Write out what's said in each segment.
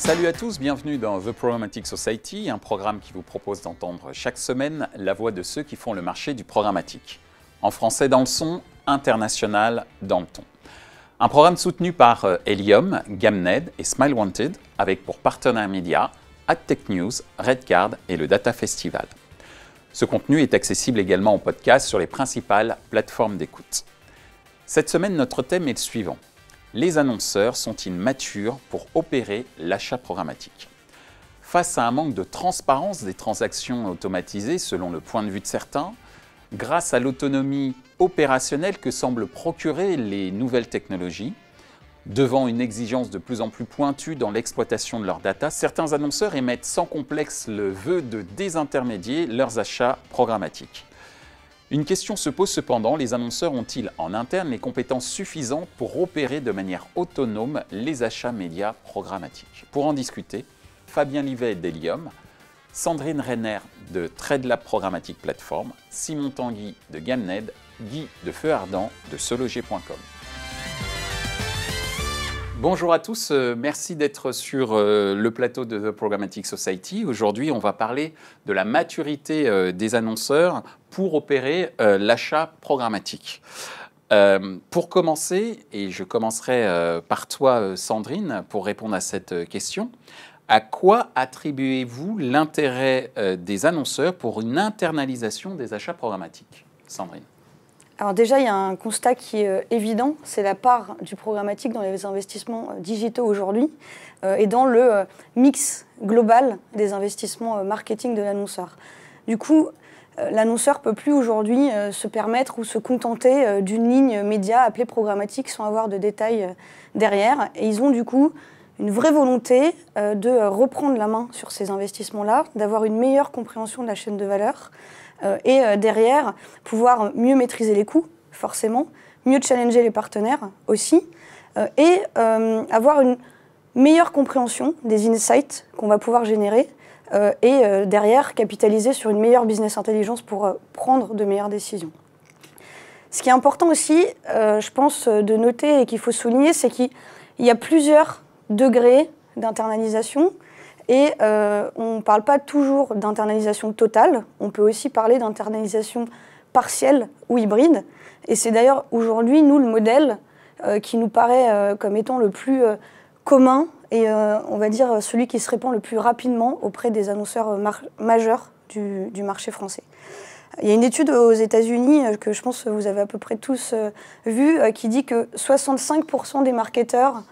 Salut à tous, bienvenue dans The Programmatic Society, un programme qui vous propose d'entendre chaque semaine la voix de ceux qui font le marché du programmatique. En français dans le son, international dans le ton. Un programme soutenu par Helium, Gamned et Smile Wanted, avec pour partenaires médias AdTech News, Redcard et le Data Festival. Ce contenu est accessible également en podcast sur les principales plateformes d'écoute. Cette semaine, notre thème est le suivant. Les annonceurs sont-ils matures pour opérer l'achat programmatique? Face à un manque de transparence des transactions automatisées selon le point de vue de certains, grâce à l'autonomie opérationnelle que semblent procurer les nouvelles technologies, devant une exigence de plus en plus pointue dans l'exploitation de leurs data, certains annonceurs émettent sans complexe le vœu de désintermédier leurs achats programmatiques. Une question se pose cependant, les annonceurs ont-ils en interne les compétences suffisantes pour opérer de manière autonome les achats médias programmatiques? Pour en discuter, Fabien Livet d'Helium, Sandrine Renner de TradeLab Programmatic Platform, Simon Tanguy de Gamned, Guy de Feu Ardent de Sologer.com. Bonjour à tous, merci d'être sur le plateau de The Programmatic Society. Aujourd'hui, on va parler de la maturité des annonceurs pour opérer l'achat programmatique. Pour commencer, et je commencerai par toi Sandrine, pour répondre à cette question, à quoi attribuez-vous l'intérêt des annonceurs pour une internalisation des achats programmatiques? Sandrine. Alors déjà, il y a un constat qui est évident, c'est la part du programmatique dans les investissements digitaux aujourd'hui et dans le mix global des investissements marketing de l'annonceur. Du coup, l'annonceur ne peut plus aujourd'hui se permettre ou se contenter d'une ligne média appelée programmatique sans avoir de détails derrière. Et ils ont du coup une vraie volonté de reprendre la main sur ces investissements-là, d'avoir une meilleure compréhension de la chaîne de valeur, et derrière, pouvoir mieux maîtriser les coûts, forcément, mieux challenger les partenaires aussi, et avoir une meilleure compréhension des insights qu'on va pouvoir générer, et derrière, capitaliser sur une meilleure business intelligence pour prendre de meilleures décisions. Ce qui est important aussi, je pense, de noter et qu'il faut souligner, c'est qu'il y a plusieurs degrés d'internalisation. Et on ne parle pas toujours d'internalisation totale, on peut aussi parler d'internalisation partielle ou hybride. Et c'est d'ailleurs aujourd'hui, nous, le modèle qui nous paraît comme étant le plus commun et on va dire celui qui se répand le plus rapidement auprès des annonceurs majeurs du marché français. Il y a une étude aux États-Unis que je pense que vous avez à peu près tous vue qui dit que 65% des marketeurs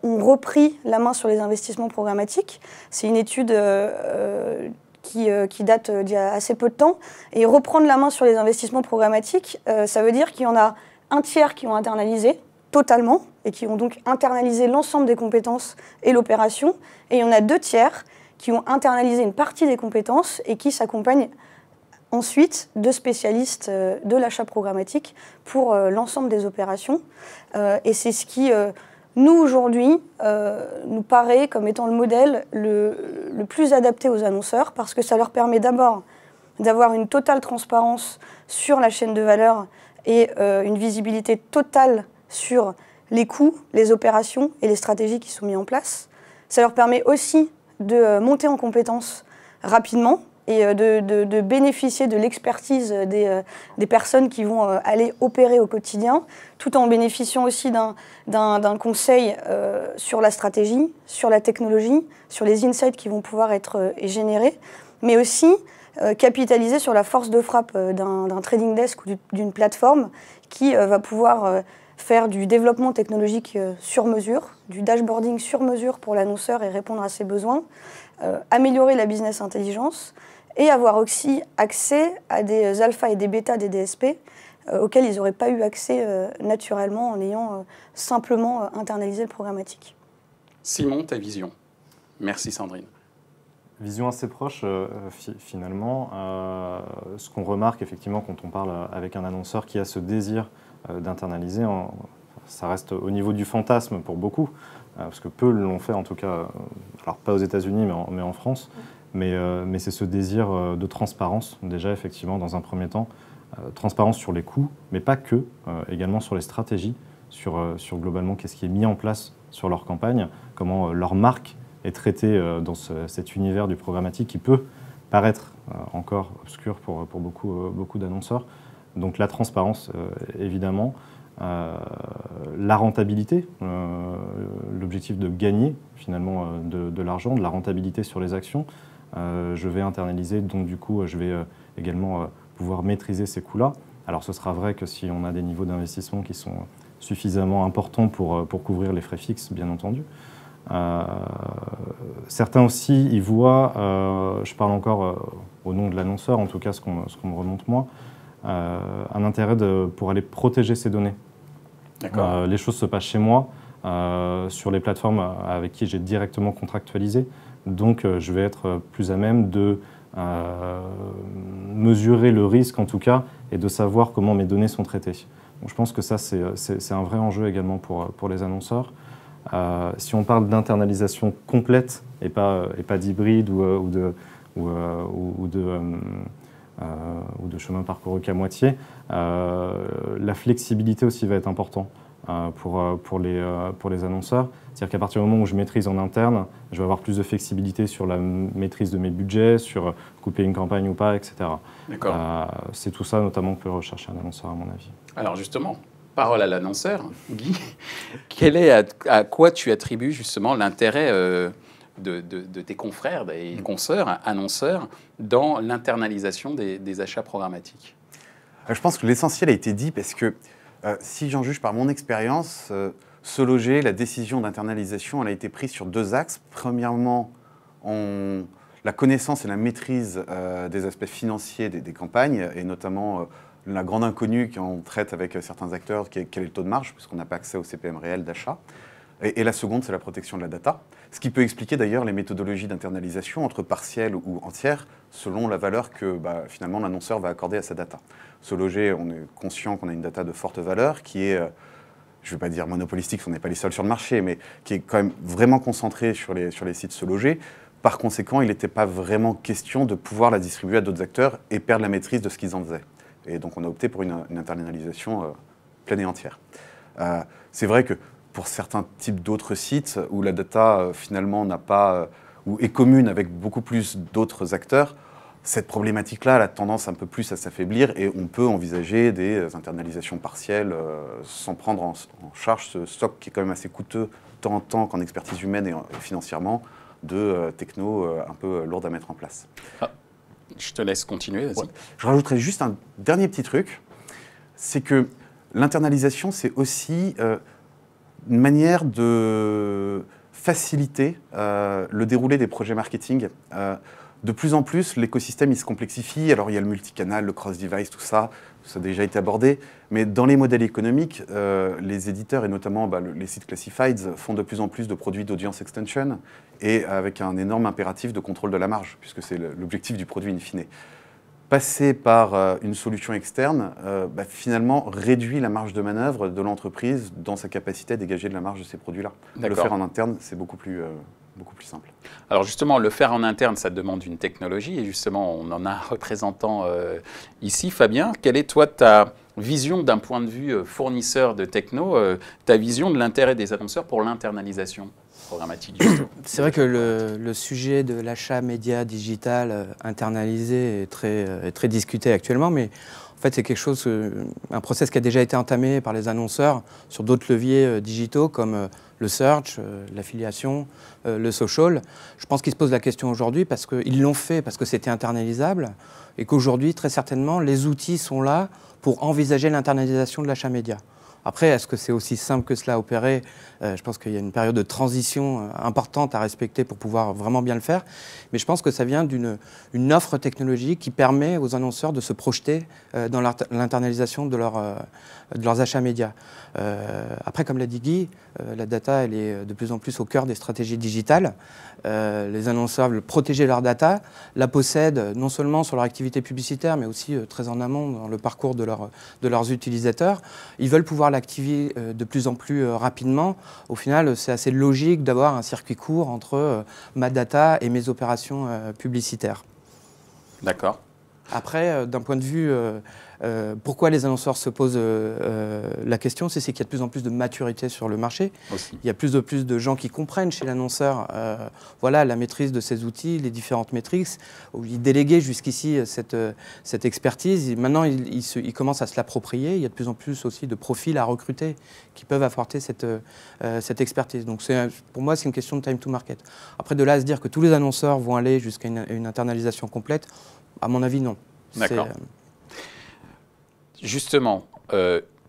ont repris la main sur les investissements programmatiques. C'est une étude qui date d'il y a assez peu de temps. Et reprendre la main sur les investissements programmatiques, ça veut dire qu'il y en a un tiers qui ont internalisé totalement et qui ont donc internalisé l'ensemble des compétences et l'opération. Et il y en a 2 tiers qui ont internalisé une partie des compétences et qui s'accompagnent ensuite de spécialistes de l'achat programmatique pour l'ensemble des opérations. Et c'est ce qui... nous, aujourd'hui, nous paraît comme étant le modèle le plus adapté aux annonceurs parce que ça leur permet d'abord d'avoir une totale transparence sur la chaîne de valeur et une visibilité totale sur les coûts, les opérations et les stratégies qui sont mises en place. Ça leur permet aussi de monter en compétences rapidement et de bénéficier de l'expertise des personnes qui vont aller opérer au quotidien, tout en bénéficiant aussi d'un conseil sur la stratégie, sur la technologie, sur les insights qui vont pouvoir être générés, mais aussi capitaliser sur la force de frappe d'un trading desk ou d'une plateforme qui va pouvoir faire du développement technologique sur mesure, du dashboarding sur mesure pour l'annonceur et répondre à ses besoins, améliorer la business intelligence, et avoir aussi accès à des alpha et des bêta des DSP auxquels ils n'auraient pas eu accès naturellement en ayant simplement internalisé le programmatique. Simon, ta vision. Merci Sandrine. Vision assez proche finalement. Ce qu'on remarque effectivement quand on parle avec un annonceur qui a ce désir d'internaliser, ça reste au niveau du fantasme pour beaucoup, parce que peu l'ont fait en tout cas, alors pas aux États-Unis mais en France. Mais c'est ce désir de transparence, déjà effectivement dans un premier temps, transparence sur les coûts, mais pas que, également sur les stratégies, sur globalement qu'est-ce qui est mis en place sur leur campagne, comment leur marque est traité dans cet univers du programmatique qui peut paraître encore obscur pour beaucoup d'annonceurs. Donc la transparence, évidemment, la rentabilité, l'objectif de gagner finalement de l'argent, de la rentabilité sur les actions. Je vais internaliser, donc du coup, je vais également pouvoir maîtriser ces coûts-là. Alors ce sera vrai que si on a des niveaux d'investissement qui sont suffisamment importants pour couvrir les frais fixes, bien entendu. Certains aussi y voient, je parle encore au nom de l'annonceur, en tout cas ce qu'on me remonte moi, un intérêt pour aller protéger ces données. Les choses se passent chez moi, sur les plateformes avec qui j'ai directement contractualisé, donc je vais être plus à même de mesurer le risque en tout cas et de savoir comment mes données sont traitées. Donc, je pense que ça c'est un vrai enjeu également pour les annonceurs. Si on parle d'internalisation complète et pas d'hybride ou de chemin parcouru qu'à moitié, la flexibilité aussi va être importante pour les annonceurs. C'est-à-dire qu'à partir du moment où je maîtrise en interne, je vais avoir plus de flexibilité sur la maîtrise de mes budgets, sur couper une campagne ou pas, etc. C'est tout ça notamment que peut rechercher un annonceur à mon avis. Alors justement, parole à l'annonceur, Guy, à quoi tu attribues justement l'intérêt de tes confrères et consoeurs annonceurs dans l'internalisation des achats programmatiques? Je pense que l'essentiel a été dit parce que si j'en juge par mon expérience, SeLoger, la décision d'internalisation, elle a été prise sur deux axes. Premièrement, la connaissance et la maîtrise des aspects financiers des campagnes, et notamment la grande inconnue quand on traite avec certains acteurs, quel est le taux de marge, puisqu'on n'a pas accès au CPM réel d'achat. Et la seconde, c'est la protection de la data, ce qui peut expliquer d'ailleurs les méthodologies d'internalisation entre partielles ou entières, selon la valeur que finalement l'annonceur va accorder à sa data. SeLoger, on est conscient qu'on a une data de forte valeur qui est, je ne vais pas dire monopolistique, on n'est pas les seuls sur le marché, mais qui est quand même vraiment concentrée sur les sites SeLoger. Par conséquent, il n'était pas vraiment question de pouvoir la distribuer à d'autres acteurs et perdre la maîtrise de ce qu'ils en faisaient. Et donc on a opté pour une internalisation pleine et entière. C'est vrai que pour certains types d'autres sites où la data finalement n'a pas, ou est commune avec beaucoup plus d'autres acteurs, cette problématique-là a tendance un peu plus à s'affaiblir et on peut envisager des internalisations partielles sans prendre en charge ce stock qui est quand même assez coûteux tant en temps qu'en expertise humaine et financièrement de techno un peu lourdes à mettre en place. Je te laisse continuer, vas-y. Ouais. Je rajouterais juste un dernier petit truc, c'est que l'internalisation, c'est aussi une manière de faciliter le déroulé des projets marketing. De plus en plus, l'écosystème il se complexifie. Alors il y a le multicanal, le cross-device, tout ça a déjà été abordé. Mais dans les modèles économiques, les éditeurs et notamment les sites classifieds font de plus en plus de produits d'audience extension et avec un énorme impératif de contrôle de la marge, puisque c'est l'objectif du produit in fine. Passer par une solution externe, finalement, réduit la marge de manœuvre de l'entreprise dans sa capacité à dégager de la marge de ces produits-là. Le faire en interne, c'est beaucoup plus simple. Alors justement, le faire en interne, ça demande une technologie. Et justement, on en a un représentant ici. Fabien, quelle est toi ta vision d'un point de vue fournisseur de techno, ta vision de l'intérêt des annonceurs pour l'internalisation programmatique? C'est vrai que le sujet de l'achat média digital internalisé est très discuté actuellement, mais en fait c'est quelque chose, un process qui a déjà été entamé par les annonceurs sur d'autres leviers digitaux comme le search, l'affiliation, le social. Je pense qu'ils se posent la question aujourd'hui parce qu'ils l'ont fait, parce que c'était internalisable et qu'aujourd'hui, très certainement, les outils sont là pour envisager l'internalisation de l'achat média. Après, est-ce que c'est aussi simple que cela à opérer? Je pense qu'il y a une période de transition importante à respecter pour pouvoir vraiment bien le faire. Mais je pense que ça vient d'une offre technologique qui permet aux annonceurs de se projeter dans l'internalisation de leurs achats médias. Après, comme l'a dit Guy, la data elle est de plus en plus au cœur des stratégies digitales. Les annonceurs veulent protéger leur data, la possèdent non seulement sur leur activité publicitaire, mais aussi très en amont dans le parcours de leurs utilisateurs. Ils veulent pouvoir l'activer de plus en plus rapidement. Au final, c'est assez logique d'avoir un circuit court entre ma data et mes opérations publicitaires. D'accord. Après, d'un point de vue, pourquoi les annonceurs se posent la question, c'est qu'il y a de plus en plus de maturité sur le marché. Aussi. Il y a plus de gens qui comprennent chez l'annonceur voilà, la maîtrise de ces outils, les différentes métriques. Ils déléguaient jusqu'ici cette expertise. Et maintenant, ils commencent à se l'approprier. Il y a de plus en plus aussi de profils à recruter qui peuvent apporter cette expertise. Donc pour moi, c'est une question de time to market. Après, de là à se dire que tous les annonceurs vont aller jusqu'à une internalisation complète, à mon avis, non. D'accord. Justement,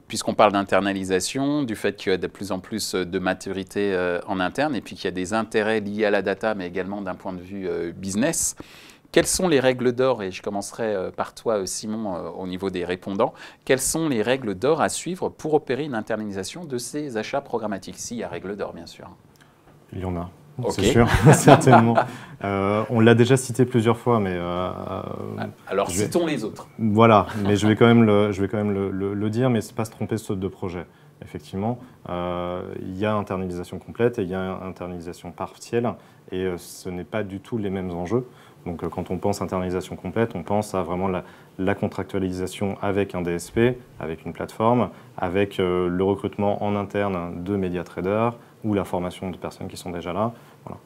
puisqu'on parle d'internalisation, du fait qu'il y a de plus en plus de maturité en interne et puis qu'il y a des intérêts liés à la data, mais également d'un point de vue business, quelles sont les règles d'or, et je commencerai par toi, Simon, au niveau des répondants, quelles sont les règles d'or à suivre pour opérer une internalisation de ces achats programmatiques? S'il y a règles d'or, bien sûr. Il y en a. Okay. C'est sûr, certainement. On l'a déjà cité plusieurs fois, mais... Alors, citons les autres. Voilà, mais je vais quand même le dire, mais ce n'est pas se tromper de projet. Effectivement, il y a internalisation complète et il y a internalisation partielle, et ce n'est pas du tout les mêmes enjeux. Donc, quand on pense internalisation complète, on pense à vraiment la contractualisation avec un DSP, avec une plateforme, avec le recrutement en interne de média traders ou la formation de personnes qui sont déjà là. Voilà.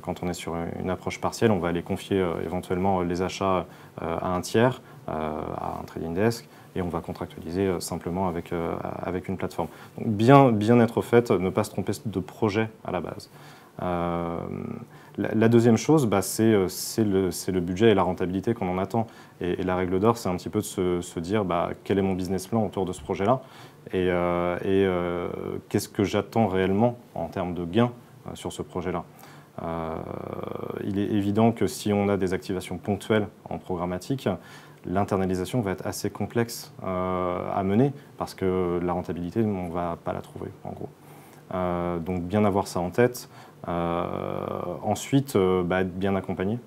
Quand on est sur une approche partielle, on va aller confier éventuellement les achats à un tiers, à un trading desk, et on va contractualiser simplement avec une plateforme. Donc bien être au fait, ne pas se tromper de projet à la base. La deuxième chose, c'est le budget et la rentabilité qu'on en attend. Et la règle d'or, c'est un petit peu de se dire quel est mon business plan autour de ce projet-là et qu'est-ce que j'attends réellement en termes de gains sur ce projet-là. Il est évident que si on a des activations ponctuelles en programmatique, l'internalisation va être assez complexe à mener parce que la rentabilité, on ne va pas la trouver, en gros. Donc bien avoir ça en tête. Ensuite, être bien accompagné,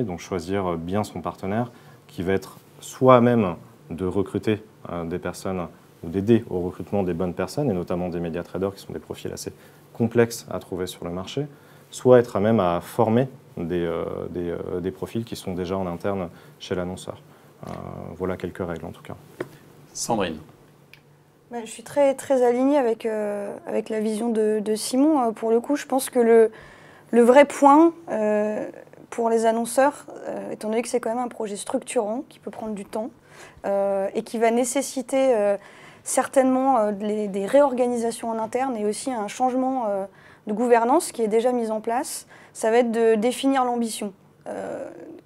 donc choisir bien son partenaire qui va être soit à même de recruter des personnes ou d'aider au recrutement des bonnes personnes, et notamment des média traders qui sont des profils assez complexes à trouver sur le marché, soit être à même à former des profils qui sont déjà en interne chez l'annonceur. Voilà quelques règles en tout cas. Sandrine. Je suis très alignée avec la vision de Simon. Pour le coup, je pense que le vrai point pour les annonceurs, étant donné que c'est quand même un projet structurant qui peut prendre du temps et qui va nécessiter certainement des réorganisations en interne et aussi un changement de gouvernance qui est déjà mis en place, ça va être de définir l'ambition.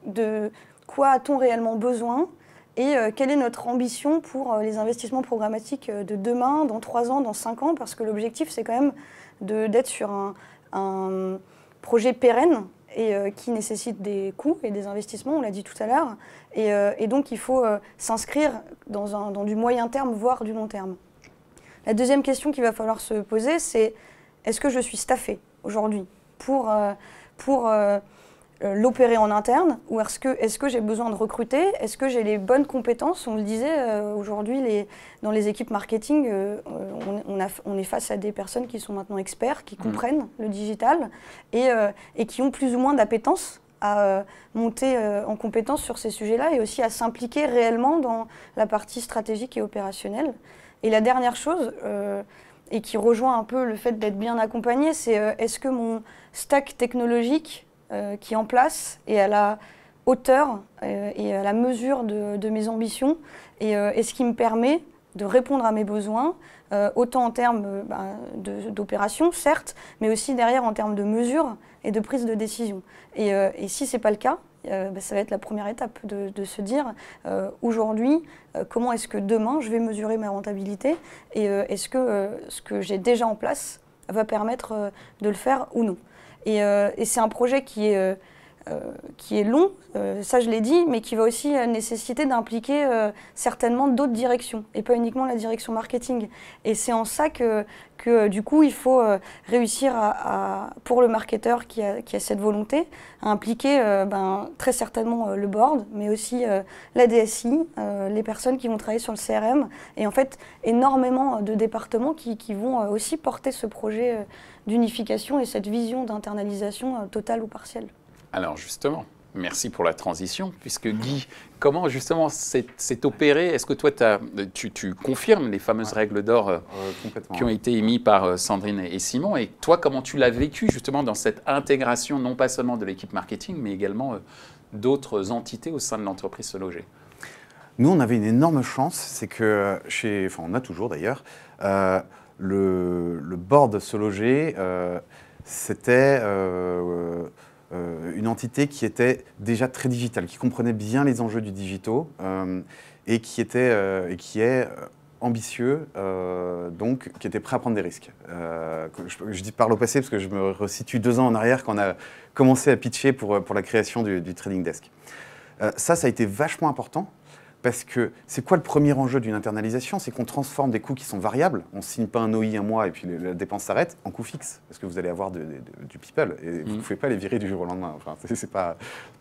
De quoi a-t-on réellement besoin et quelle est notre ambition pour les investissements programmatiques de demain, dans 3 ans, dans 5 ans, parce que l'objectif, c'est quand même d'être sur un projet pérenne et qui nécessite des coûts et des investissements, on l'a dit tout à l'heure. Et donc, il faut s'inscrire dans du moyen terme, voire du long terme. La deuxième question qu'il va falloir se poser, c'est est-ce que je suis staffée aujourd'hui pour l'opérer en interne, ou est-ce que j'ai besoin de recruter? Est-ce que j'ai les bonnes compétences? On le disait, aujourd'hui, dans les équipes marketing, on est face à des personnes qui sont maintenant experts, qui comprennent le digital et qui ont plus ou moins d'appétence à monter en compétence sur ces sujets-là et aussi à s'impliquer réellement dans la partie stratégique et opérationnelle. Et la dernière chose, et qui rejoint un peu le fait d'être bien accompagné, c'est est-ce que mon stack technologique qui est en place et à la hauteur et à la mesure de mes ambitions et ce qui me permet de répondre à mes besoins, autant en termes d'opération, certes, mais aussi derrière en termes de mesures et de prise de décision. Et si ce n'est pas le cas, ça va être la première étape de se dire aujourd'hui, comment est-ce que demain je vais mesurer ma rentabilité et est-ce que ce que j'ai déjà en place va permettre de le faire ou non. Et c'est un projet qui est long, ça je l'ai dit, mais qui va aussi nécessiter d'impliquer certainement d'autres directions, et pas uniquement la direction marketing. Et c'est en ça que du coup, il faut réussir pour le marketeur qui a cette volonté, à impliquer très certainement le board, mais aussi la DSI, les personnes qui vont travailler sur le CRM, et en fait, énormément de départements qui vont aussi porter ce projet d'unification et cette vision d'internalisation totale ou partielle. Alors justement, Merci pour la transition, puisque Guy, comment justement c'est opéré? Est-ce que toi, tu confirmes les fameuses règles d'or qui ont été émises par Sandrine et Simon? Et toi, comment tu l'as vécu justement dans cette intégration, non pas seulement de l'équipe marketing, mais également d'autres entités au sein de l'entreprise Se Loger? Nous, on avait une énorme chance, c'est que on a toujours d'ailleurs, le board Se Loger, c'était une entité qui était déjà très digitale, qui comprenait bien les enjeux du digitaux et qui est ambitieux, donc qui était prêt à prendre des risques. Je dis parle au passé parce que je me resitue 2 ans en arrière quand on a commencé à pitcher pour la création du Trading Desk. Ça a été vachement important. Parce que c'est quoi le premier enjeu d'une internalisation? C'est qu'on transforme des coûts qui sont variables. On ne signe pas un OI un mois et puis la dépense s'arrête en coût fixe. Parce que vous allez avoir du people et vous ne pouvez pas les virer du jour au lendemain. Enfin, c'est pas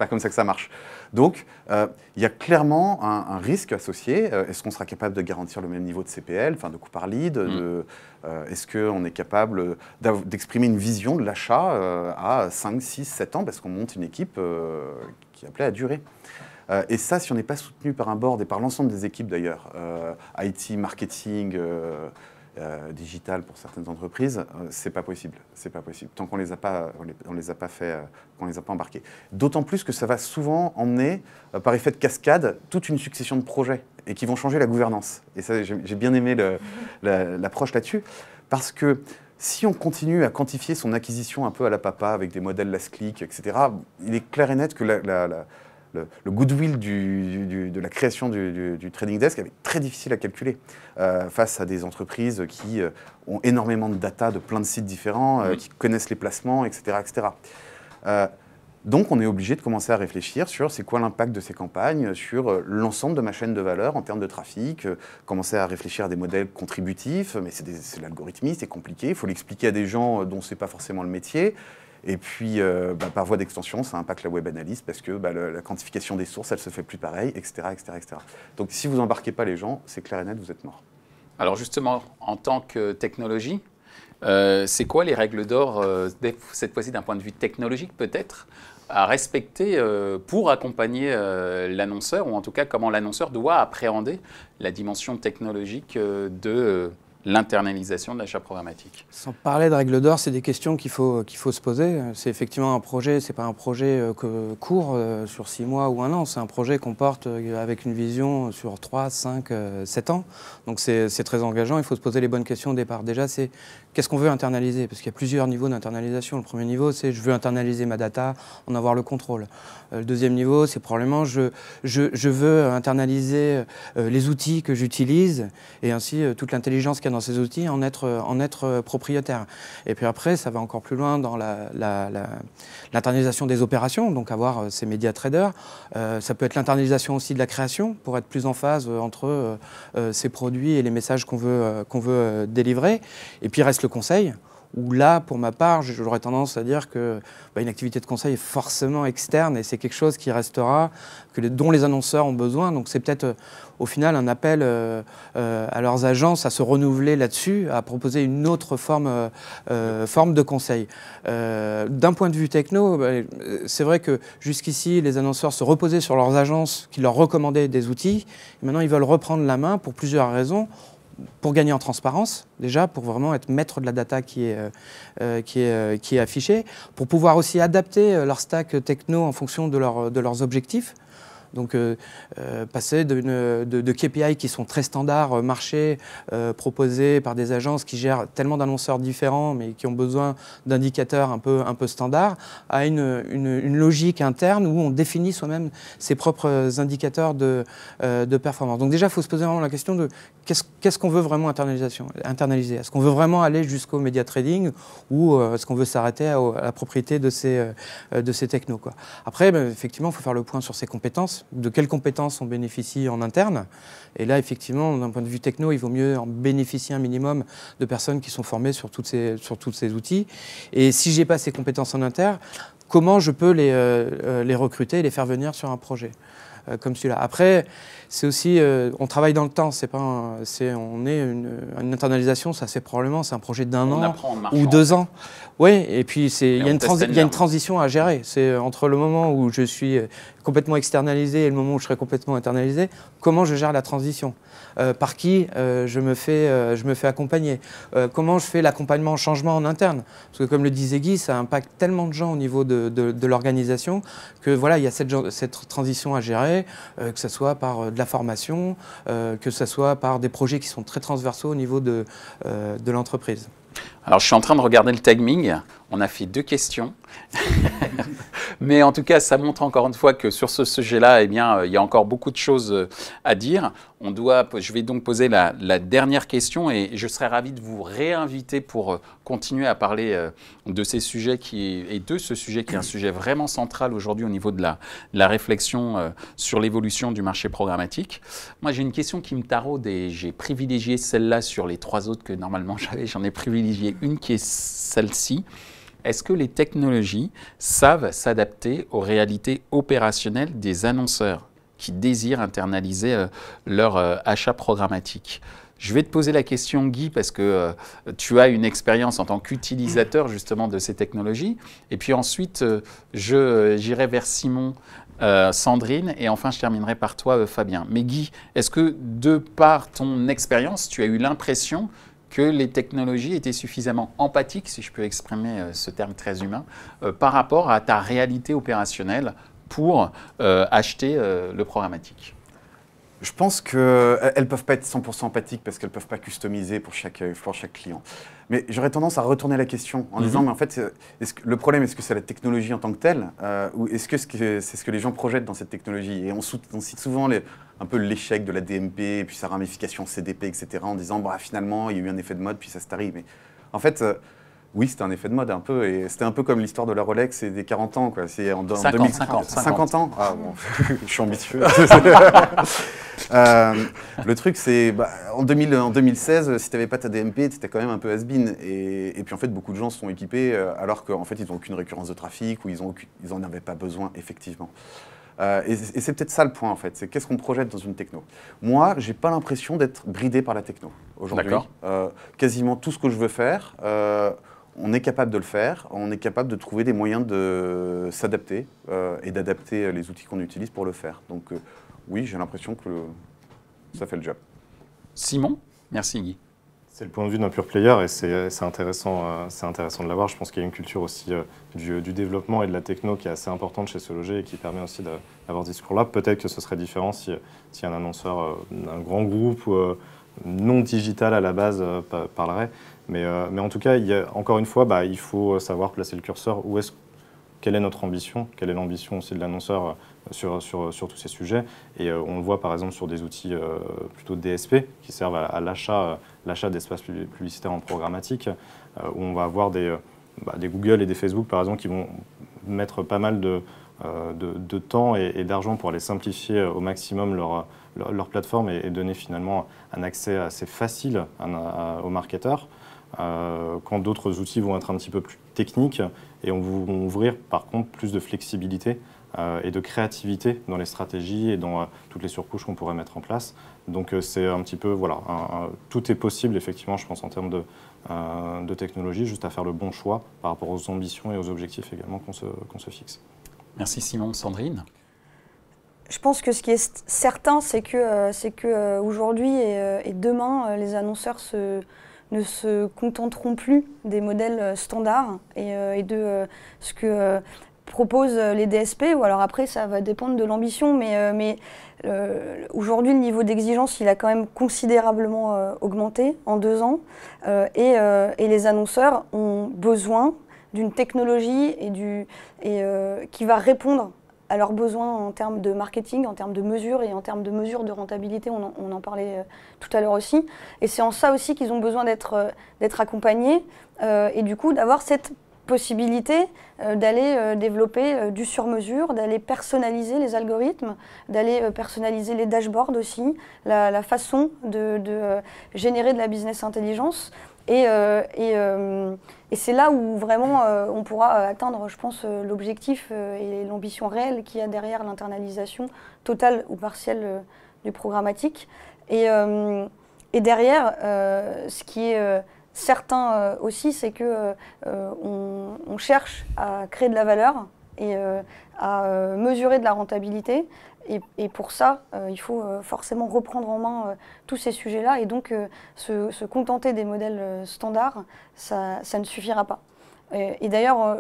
comme ça que ça marche. Donc, il y a clairement un risque associé. Est-ce qu'on sera capable de garantir le même niveau de CPL, enfin de coût par lead? Est-ce qu'on est capable d'exprimer une vision de l'achat à 5, 6, 7 ans? Parce qu'on monte une équipe qui est appelée à durer. Et ça, si on n'est pas soutenu par un board et par l'ensemble des équipes d'ailleurs, IT, marketing, digital pour certaines entreprises, c'est pas possible. C'est pas possible. Tant qu'on les a pas, on les a pas fait, qu'on les a pas embarqués. D'autant plus que ça va souvent emmener, par effet de cascade, toute une succession de projets et qui vont changer la gouvernance. Et ça, j'ai bien aimé l'approche là-dessus, parce que si on continue à quantifier son acquisition un peu à la papa avec des modèles last click, etc., il est clair et net que le goodwill de la création du Trading Desk est très difficile à calculer face à des entreprises qui ont énormément de data de plein de sites différents, qui connaissent les placements, etc. etc. Donc on est obligé de commencer à réfléchir sur c'est quoi l'impact de ces campagnes sur l'ensemble de ma chaîne de valeur en termes de trafic, commencer à réfléchir à des modèles contributifs, mais c'est l'algorithmie, c'est compliqué, il faut l'expliquer à des gens dont c'est pas forcément le métier. Et puis, par voie d'extension, ça impacte la web analyse parce que la quantification des sources, elle ne se fait plus pareil, etc., etc., etc. Donc, si vous n'embarquez pas les gens, c'est clair et net, vous êtes mort. Alors, justement, en tant que technologie, c'est quoi les règles d'or, cette fois-ci d'un point de vue technologique peut-être, à respecter pour accompagner l'annonceur, ou en tout cas comment l'annonceur doit appréhender la dimension technologique de l'internalisation de l'achat programmatique? Sans parler de règles d'or, c'est des questions qu'il faut se poser. C'est effectivement un projet, c'est pas un projet court sur 6 mois ou 1 an, c'est un projet qu'on porte avec une vision sur 3, 5, 7 ans. Donc c'est très engageant, il faut se poser les bonnes questions au départ. Déjà, c'est qu'est-ce qu'on veut internaliser? Parce qu'il y a plusieurs niveaux d'internalisation. Le premier niveau, c'est je veux internaliser ma data, en avoir le contrôle. Le deuxième niveau, c'est probablement je veux internaliser les outils que j'utilise et ainsi toute l'intelligence qu'il y a dans ces outils, en être propriétaire. Et puis après, ça va encore plus loin dans l'internalisation des opérations, donc avoir ces médias traders. Ça peut être l'internalisation aussi de la création pour être plus en phase entre ces produits et les messages qu'on veut délivrer. Et puis il reste le conseil, où là, pour ma part, j'aurais tendance à dire que une activité de conseil est forcément externe et c'est quelque chose qui restera, dont les annonceurs ont besoin. Donc c'est peut-être au final un appel à leurs agences à se renouveler là-dessus, à proposer une autre forme de conseil. D'un point de vue techno, c'est vrai que jusqu'ici, les annonceurs se reposaient sur leurs agences qui leur recommandaient des outils. Et maintenant, ils veulent reprendre la main pour plusieurs raisons. Pour gagner en transparence, déjà, pour vraiment être maître de la data qui est affichée, pour pouvoir aussi adapter leur stack techno en fonction de leurs objectifs. Donc passer de KPI qui sont très standards, marché, proposés par des agences qui gèrent tellement d'annonceurs différents mais qui ont besoin d'indicateurs un peu standards, à une logique interne où on définit soi-même ses propres indicateurs de performance. Donc déjà, il faut se poser vraiment la question de qu'est-ce qu'on veut vraiment internaliser? Est-ce qu'on veut vraiment aller jusqu'au média trading ou est-ce qu'on veut s'arrêter à la propriété de ces technos, quoi. Après, effectivement, il faut faire le point sur ces compétences. De quelles compétences on bénéficie en interne. Et là, effectivement, d'un point de vue techno, il vaut mieux en bénéficier un minimum de personnes qui sont formées sur tous ces outils. Et si je n'ai pas ces compétences en interne, comment je peux les recruter et les faire venir sur un projet? comme celui-là. Après, c'est aussi, on travaille dans le temps, une internalisation, ça c'est probablement, c'est un projet d'1 an ou 2 ans. Oui, et puis il y a une transition à gérer. C'est entre le moment où je suis complètement externalisé et le moment où je serai complètement internalisé, comment je gère la transition, par qui je me fais accompagner, comment je fais l'accompagnement au changement en interne. Parce que comme le disait Guy, ça impacte tellement de gens au niveau de l'organisation que voilà, il y a cette transition à gérer, que ce soit par de la formation, que ce soit par des projets qui sont très transversaux au niveau de l'entreprise. Alors, je suis en train de regarder le timing. On a fait 2 questions. Mais en tout cas, ça montre encore une fois que sur ce sujet-là, eh bien, il y a encore beaucoup de choses à dire. Je vais donc poser la dernière question et je serais ravi de vous réinviter pour continuer à parler de ces sujets de ce sujet qui est un sujet vraiment central aujourd'hui au niveau de la réflexion sur l'évolution du marché programmatique. Moi, j'ai une question qui me taraude et j'ai privilégié celle-là sur les 3 autres que normalement j'avais. J'en ai privilégié une qui est celle-ci. Est-ce que les technologies savent s'adapter aux réalités opérationnelles des annonceurs qui désirent internaliser leur achat programmatique? Je vais te poser la question, Guy, parce que tu as une expérience en tant qu'utilisateur justement de ces technologies. Et puis ensuite, j'irai vers Simon, Sandrine, et enfin je terminerai par toi, Fabien. Mais Guy, est-ce que de par ton expérience, tu as eu l'impression que les technologies étaient suffisamment empathiques, si je peux exprimer ce terme très humain, par rapport à ta réalité opérationnelle pour acheter le programmatique? Je pense qu'elles ne peuvent pas être 100% empathiques parce qu'elles ne peuvent pas customiser pour chaque client. Mais j'aurais tendance à retourner la question en disant, mais en fait, le problème, est-ce que c'est la technologie en tant que telle ou est-ce que c'est ce que les gens projettent dans cette technologie? Et on cite souvent un peu l'échec de la DMP et puis sa ramification CDP, etc. en disant, bah, finalement, il y a eu un effet de mode, puis ça s'est arrivé. Mais en fait, oui, c'était un effet de mode un peu, et c'était un peu comme l'histoire de la Rolex et des 40 ans. Quoi. C'est en 50 ans. Ah bon, je suis ambitieux. Le truc, c'est en 2016, si tu n'avais pas ta DMP, tu étais quand même un peu has-been. Et puis en fait, beaucoup de gens se sont équipés alors qu'en fait, ils n'ont aucune récurrence de trafic ou ils n'en avaient pas besoin, effectivement. Et c'est peut-être ça le point, en fait. C'est qu'est-ce qu'on projette dans une techno. Moi, je n'ai pas l'impression d'être bridé par la techno aujourd'hui. Quasiment tout ce que je veux faire, on est capable de le faire. On est capable de trouver des moyens de s'adapter et d'adapter les outils qu'on utilise pour le faire. Donc oui, j'ai l'impression que ça fait le job. Simon, merci Guy. C'est le point de vue d'un pure player et c'est intéressant de l'avoir. Je pense qu'il y a une culture aussi du développement et de la techno qui est assez importante chez SeLoger et qui permet aussi d'avoir ce discours-là. Peut-être que ce serait différent si un annonceur d'un grand groupe non digital à la base parlerait. Mais en tout cas, encore une fois, il faut savoir placer le curseur. Quelle est notre ambition? Quelle est l'ambition aussi de l'annonceur sur tous ces sujets? Et on le voit par exemple sur des outils plutôt DSP qui servent à l'achat d'espaces publicitaires en programmatique, où on va avoir des Google et des Facebook par exemple qui vont mettre pas mal de temps et d'argent pour aller simplifier au maximum leur plateforme et donner finalement un accès assez facile aux marketeurs. Quand d'autres outils vont être un petit peu plus techniques et vont ouvrir par contre plus de flexibilité et de créativité dans les stratégies et dans toutes les surcouches qu'on pourrait mettre en place. Donc c'est un petit peu, voilà, tout est possible effectivement, je pense, en termes de technologie, juste à faire le bon choix par rapport aux ambitions et aux objectifs également qu'on se fixe. Merci Simon. Sandrine? Je pense que ce qui est certain, c'est que aujourd'hui et demain, les annonceurs ne se contenteront plus des modèles standards et de ce que proposent les DSP, ou alors après ça va dépendre de l'ambition, mais aujourd'hui le niveau d'exigence il a quand même considérablement augmenté en 2 ans et les annonceurs ont besoin d'une technologie qui va répondre à leurs besoins en termes de marketing, en termes de mesures et en termes de mesures de rentabilité, on en parlait tout à l'heure aussi. Et c'est en ça aussi qu'ils ont besoin d'être accompagnés et du coup d'avoir cette possibilité d'aller développer du sur-mesure, d'aller personnaliser les algorithmes, d'aller personnaliser les dashboards aussi, la façon de générer de la business intelligence Et c'est là où vraiment on pourra atteindre, je pense, l'objectif et l'ambition réelle qu'il y a derrière l'internalisation totale ou partielle du programmatique. Et derrière, ce qui est certain aussi, c'est que on cherche à créer de la valeur et à mesurer de la rentabilité. Et pour ça, il faut forcément reprendre en main tous ces sujets-là. Et donc, se contenter des modèles standards, ça ne suffira pas. Et d'ailleurs,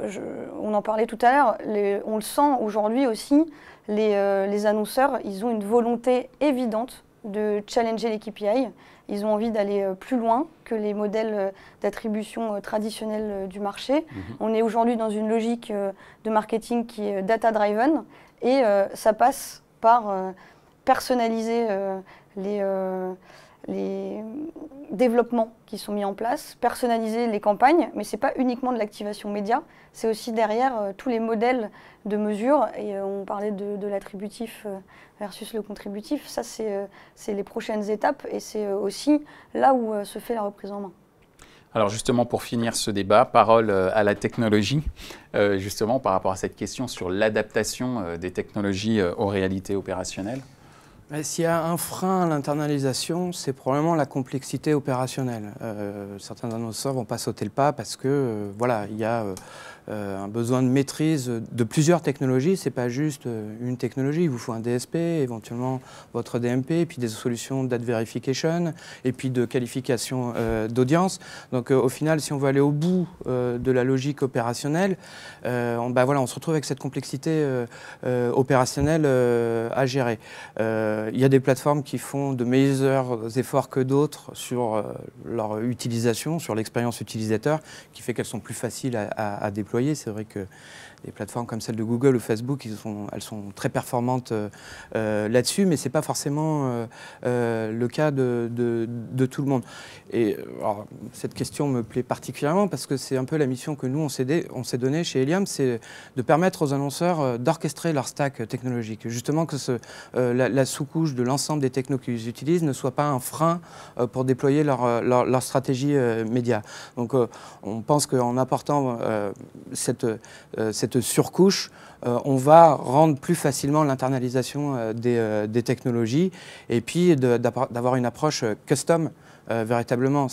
on en parlait tout à l'heure, on le sent aujourd'hui aussi, les annonceurs, ils ont une volonté évidente de challenger les KPI. Ils ont envie d'aller plus loin que les modèles d'attribution traditionnels du marché. On est aujourd'hui dans une logique de marketing qui est data-driven et ça passe par personnaliser les développements qui sont mis en place, personnaliser les campagnes, mais ce n'est pas uniquement de l'activation média, c'est aussi derrière tous les modèles de mesure, et on parlait de l'attributif versus le contributif, ça c'est les prochaines étapes, et c'est aussi là où se fait la reprise en main. Alors justement, pour finir ce débat, parole à la technologie, justement par rapport à cette question sur l'adaptation des technologies aux réalités opérationnelles. S'il y a un frein à l'internalisation, c'est probablement la complexité opérationnelle. Certains annonceurs ne vont pas sauter le pas parce que voilà, il y a un besoin de maîtrise de plusieurs technologies. Ce n'est pas juste une technologie. Il vous faut un DSP, éventuellement votre DMP, et puis des solutions d'ad verification, et puis de qualification d'audience. Donc au final, si on veut aller au bout de la logique opérationnelle, on se retrouve avec cette complexité opérationnelle à gérer. Il y a des plateformes qui font de meilleurs efforts que d'autres sur leur utilisation, sur l'expérience utilisateur, qui fait qu'elles sont plus faciles à déployer. C'est vrai que des plateformes comme celle de Google ou Facebook, elles sont très performantes là-dessus, mais ce n'est pas forcément le cas de tout le monde. Et alors, cette question me plaît particulièrement parce que c'est un peu la mission que nous, on s'est donnée chez Helium, c'est de permettre aux annonceurs d'orchestrer leur stack technologique. Justement que la sous-couche de l'ensemble des technos qu'ils utilisent ne soit pas un frein pour déployer leur stratégie média. Donc on pense qu'en apportant cette surcouche, on va rendre plus facilement l'internalisation des technologies et puis d'avoir une approche custom. Véritablement,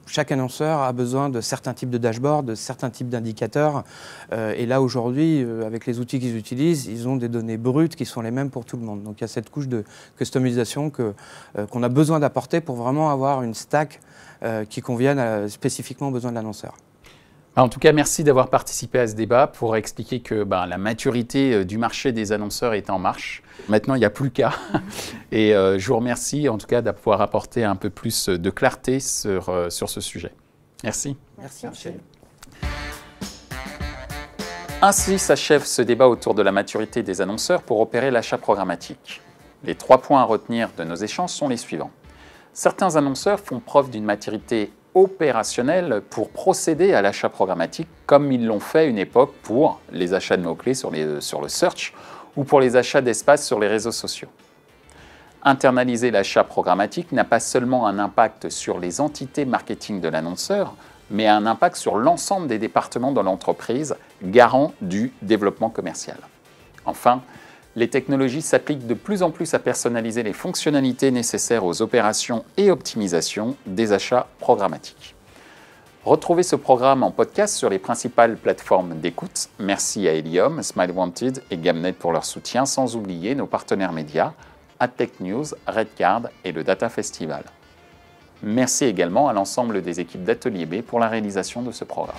chaque annonceur a besoin de certains types de dashboards, de certains types d'indicateurs. Et là, aujourd'hui, avec les outils qu'ils utilisent, ils ont des données brutes qui sont les mêmes pour tout le monde. Donc il y a cette couche de customisation qu'on a besoin d'apporter pour vraiment avoir une stack qui convienne spécifiquement aux besoins de l'annonceur. En tout cas, merci d'avoir participé à ce débat pour expliquer que la maturité du marché des annonceurs est en marche. Maintenant, il n'y a plus qu'à. Et je vous remercie en tout cas d'avoir apporté un peu plus de clarté sur ce sujet. Merci. Merci. Ainsi s'achève ce débat autour de la maturité des annonceurs pour opérer l'achat programmatique. Les 3 points à retenir de nos échanges sont les suivants. Certains annonceurs font preuve d'une maturité opérationnelle pour procéder à l'achat programmatique comme ils l'ont fait à une époque pour les achats de mots-clés sur le search ou pour les achats d'espace sur les réseaux sociaux. Internaliser l'achat programmatique n'a pas seulement un impact sur les entités marketing de l'annonceur, mais un impact sur l'ensemble des départements de l'entreprise, garant du développement commercial. Enfin, les technologies s'appliquent de plus en plus à personnaliser les fonctionnalités nécessaires aux opérations et optimisations des achats programmatiques. Retrouvez ce programme en podcast sur les principales plateformes d'écoute. Merci à Helium, Smile Wanted et Gamnet pour leur soutien, sans oublier nos partenaires médias, AdTech News, Redcard et le Data Festival. Merci également à l'ensemble des équipes d'Atelier B pour la réalisation de ce programme.